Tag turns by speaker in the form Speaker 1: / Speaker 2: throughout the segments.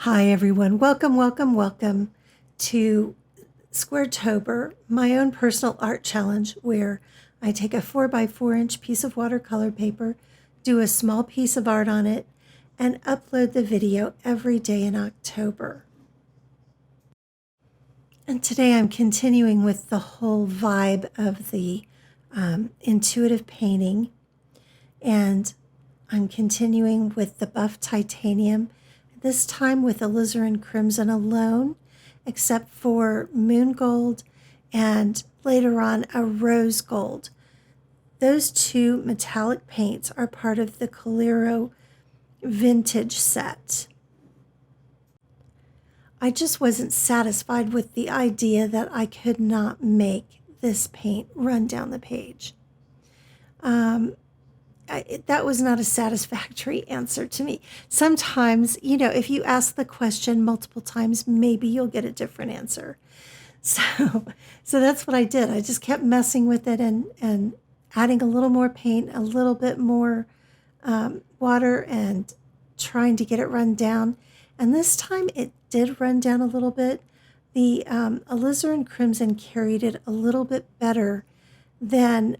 Speaker 1: Hi everyone, welcome to Squaretober, my own personal art challenge where I take a 4x4-inch piece of watercolor paper, do a small piece of art on it, and upload the video every day in October. And today I'm continuing with the whole vibe of the intuitive painting, and I'm continuing with the buff titanium, this time with alizarin crimson alone, except for moon gold and later on a rose gold. Those two metallic paints are part of the Colero vintage set. I just wasn't satisfied with the idea that I could not make this paint run down the page. That was not a satisfactory answer to me. Sometimes, if you ask the question multiple times, maybe you'll get a different answer. So that's what I did. I just kept messing with it and adding a little more paint, a little bit more water, and trying to get it run down. And this time it did run down a little bit. The alizarin crimson carried it a little bit better than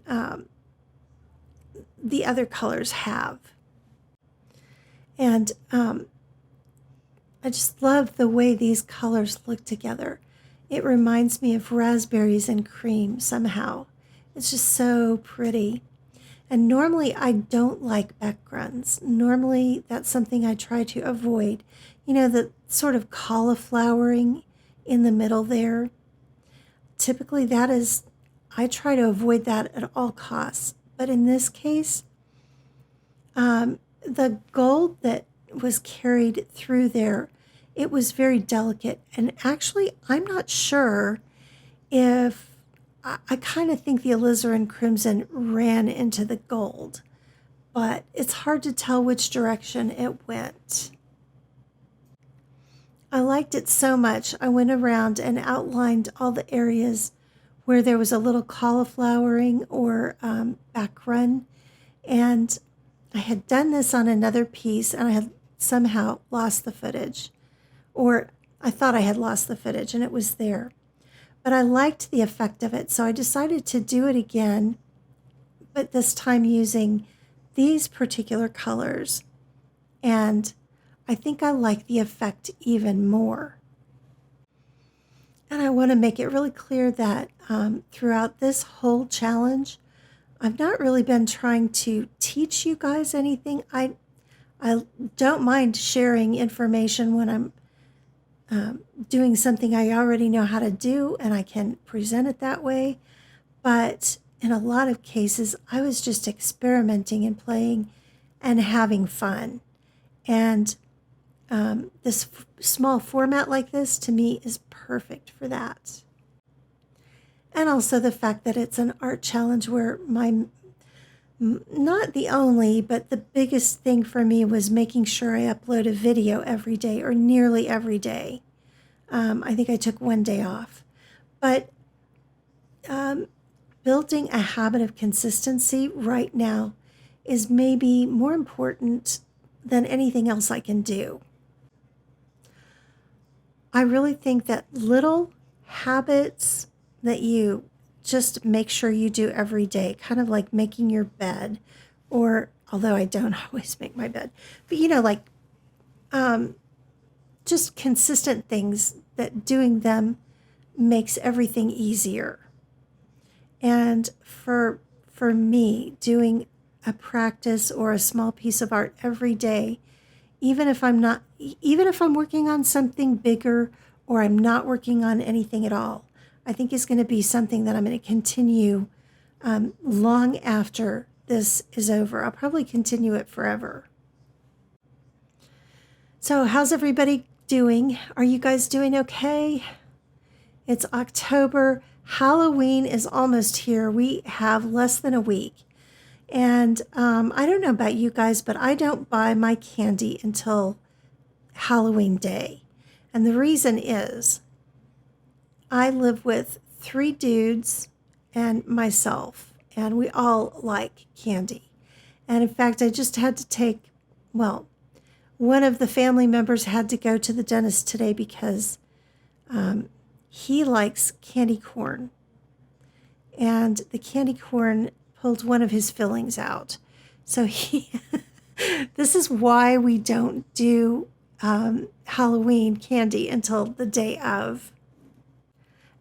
Speaker 1: the other colors have. And I just love the way these colors look together. It reminds me of raspberries and cream somehow. It's just so pretty. And normally I don't like backgrounds. Normally that's something I try to avoid. The sort of cauliflowering in the middle there. Typically I try to avoid that at all costs. But in this case, the gold that was carried through there, it was very delicate. And actually, I'm not sure if, I kind of think the alizarin crimson ran into the gold, but it's hard to tell which direction it went. I liked it so much, I went around and outlined all the areas where there was a little cauliflowering or back run. And I had done this on another piece and I had somehow lost the footage. Or I thought I had lost the footage and it was there. But I liked the effect of it, so I decided to do it again, but this time using these particular colors. And I think I like the effect even more. And I want to make it really clear that throughout this whole challenge, I've not really been trying to teach you guys anything. I don't mind sharing information when I'm doing something I already know how to do and I can present it that way. But in a lot of cases, I was just experimenting and playing and having fun. And this small format like this to me is perfect for that. And also the fact that it's an art challenge where not the only, but the biggest thing for me was making sure I upload a video every day or nearly every day. I think I took one day off. But building a habit of consistency right now is maybe more important than anything else I can do. I really think that little habits that you just make sure you do every day, kind of like making your bed, or although I don't always make my bed, but like just consistent things that doing them makes everything easier. And for me, doing a practice or a small piece of art every day, even if I'm working on something bigger or I'm not working on anything at all, I think is going to be something that I'm going to continue long after this is over. I'll probably continue it forever. So how's everybody doing? Are you guys doing okay? It's October. Halloween is almost here. We have less than a week. And I don't know about you guys, but I don't buy my candy until Halloween Day. And the reason is I live with 3 dudes and myself, and we all like candy. And in fact, I just had to take, one of the family members had to go to the dentist today because he likes candy corn. And the candy corn pulled one of his fillings out. So this is why we don't do Halloween candy until the day of.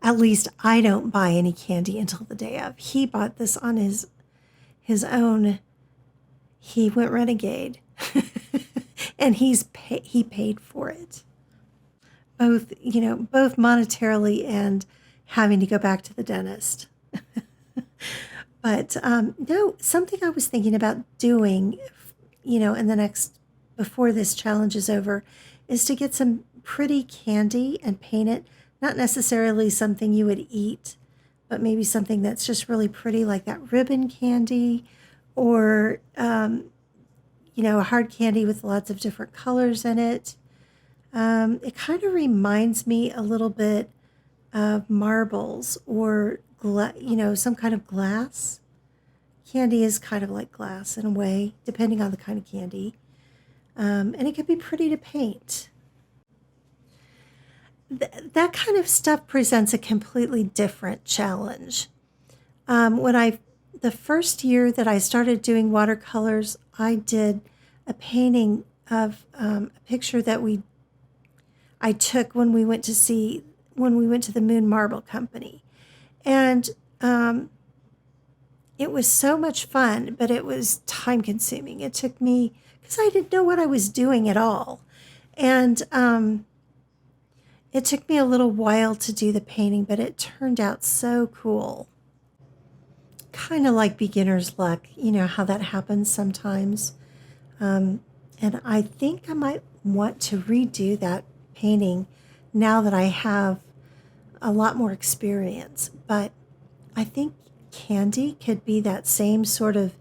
Speaker 1: At least I don't buy any candy until the day of. He bought this on his own. He went renegade. And he paid for it. Both monetarily and having to go back to the dentist. But no, something I was thinking about doing, in the next, before this challenge is over, is to get some pretty candy and paint it. Not necessarily something you would eat, but maybe something that's just really pretty, like that ribbon candy, or a hard candy with lots of different colors in it. It kind of reminds me a little bit of marbles or some kind of glass. Candy is kind of like glass in a way, depending on the kind of candy. And it can be pretty to paint. That kind of stuff presents a completely different challenge. The first year that I started doing watercolors, I did a painting of a picture that I took when we went to the Moon Marble Company. And it was so much fun, but it was time consuming. It took me, because I didn't know what I was doing at all. And it took me a little while to do the painting, but it turned out so cool. Kind of like beginner's luck, how that happens sometimes. And I think I might want to redo that painting now that I have a lot more experience. But I think candy could be that same sort of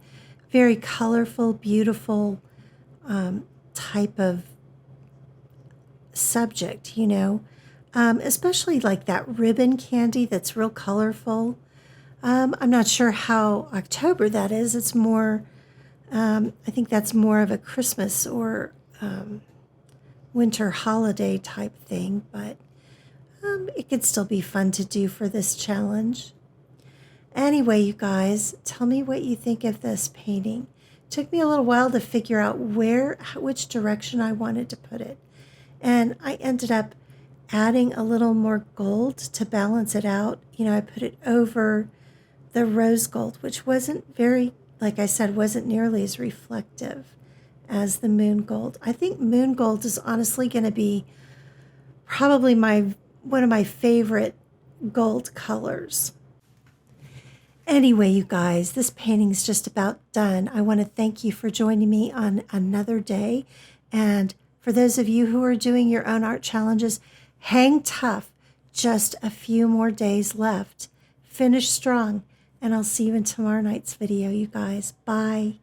Speaker 1: very colorful, beautiful type of subject, especially like that ribbon candy that's real colorful. I'm not sure how October that is. It's more, I think that's more of a Christmas or winter holiday type thing, but it could still be fun to do for this challenge. Anyway, you guys, tell me what you think of this painting. It took me a little while to figure out which direction I wanted to put it. And I ended up adding a little more gold to balance it out. I put it over the rose gold, which wasn't very, like I said, wasn't nearly as reflective as the moon gold. I think moon gold is honestly going to be probably one of my favorite gold colors. Anyway, you guys, this painting's just about done. I want to thank you for joining me on another day. And for those of you who are doing your own art challenges, hang tough. Just a few more days left. Finish strong. And I'll see you in tomorrow night's video, you guys. Bye.